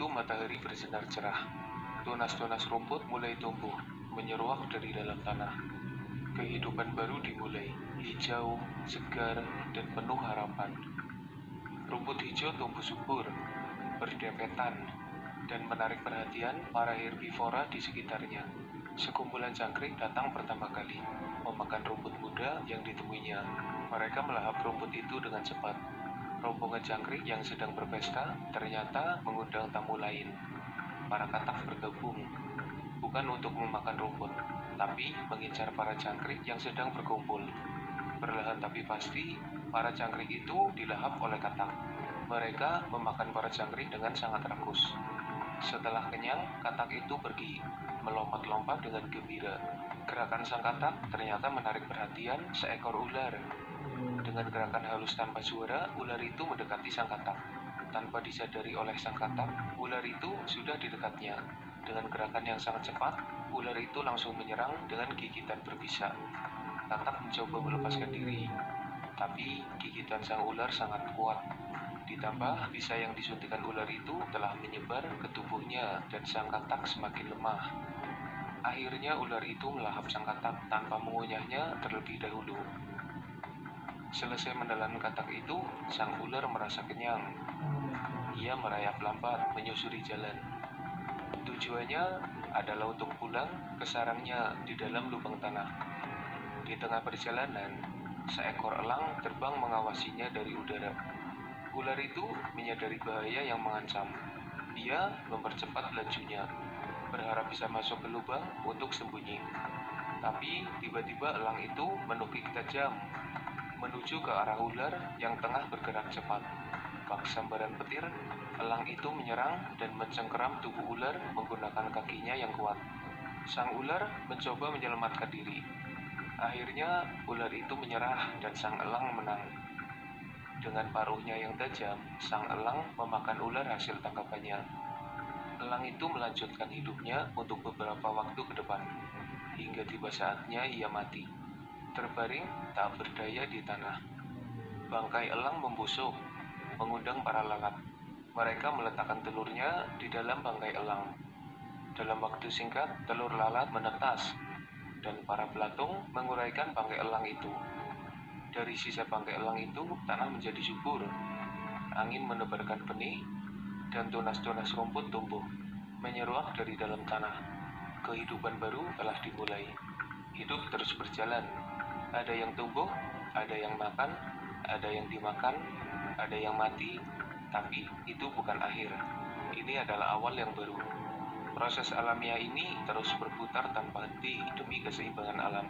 itu matahari bersinar cerah. Tunas-tunas rumput mulai tumbuh, menyeruak dari dalam tanah. Kehidupan baru dimulai, hijau, segar, dan penuh harapan. Rumput hijau tumbuh subur, berdepetan, dan menarik perhatian para herbivora di sekitarnya. Sekumpulan jangkrik datang pertama kali, memakan rumput muda yang ditemuinya. Mereka melahap rumput itu dengan cepat. Rombongan jangkrik yang sedang berpesta ternyata mengundang tamu lain. Para katak bergabung, bukan untuk memakan rumput, tapi mengincar para jangkrik yang sedang berkumpul. Perlahan tapi pasti, para jangkrik itu dilahap oleh katak. Mereka memakan para jangkrik dengan sangat rakus. Setelah kenyang, katak itu pergi, melompat-lompat dengan gembira. Gerakan sang katak ternyata menarik perhatian seekor ular. Dengan gerakan halus tanpa suara, ular itu mendekati sang katak. Tanpa disadari oleh sang katak, ular itu sudah di dekatnya. Dengan gerakan yang sangat cepat, ular itu langsung menyerang dengan gigitan berbisa. Katak mencoba melepaskan diri, tapi gigitan sang ular sangat kuat. Ditambah bisa yang disuntikan ular itu telah menyebar ke tubuhnya dan sang katak semakin lemah. Akhirnya ular itu melahap sang katak tanpa mengunyahnya terlebih dahulu. Selesai menelan katak itu, sang ular merasa kenyang. Ia merayap lambat menyusuri jalan. Tujuannya adalah untuk pulang ke sarangnya di dalam lubang tanah. Di tengah perjalanan, seekor elang terbang mengawasinya dari udara. Ular itu menyadari bahaya yang mengancam. Dia mempercepat lajunya, berharap bisa masuk ke lubang untuk sembunyi. Tapi tiba-tiba elang itu menukik tajam menuju ke arah ular yang tengah bergerak cepat. Bak sambaran petir, elang itu menyerang dan mencengkeram tubuh ular menggunakan kakinya yang kuat. Sang ular mencoba menyelamatkan diri. Akhirnya ular itu menyerah dan sang elang menang. Dengan paruhnya yang tajam, sang elang memakan ular hasil tangkapannya. Elang itu melanjutkan hidupnya untuk beberapa waktu ke depan, hingga tiba saatnya ia mati, terbaring tak berdaya di tanah. Bangkai elang membusuk, mengundang para lalat. Mereka meletakkan telurnya di dalam bangkai elang. Dalam waktu singkat, telur lalat menetas, dan para belatung menguraikan bangkai elang itu. Dari sisa bangkai elang itu, tanah menjadi subur. Angin menebarkan benih, dan tunas-tunas rumput tumbuh, menyeruak dari dalam tanah. Kehidupan baru telah dimulai. Hidup terus berjalan. Ada yang tumbuh, ada yang makan, ada yang dimakan, ada yang mati, tapi itu bukan akhir. Ini adalah awal yang baru. Proses alamiah ini terus berputar tanpa henti demi keseimbangan alam.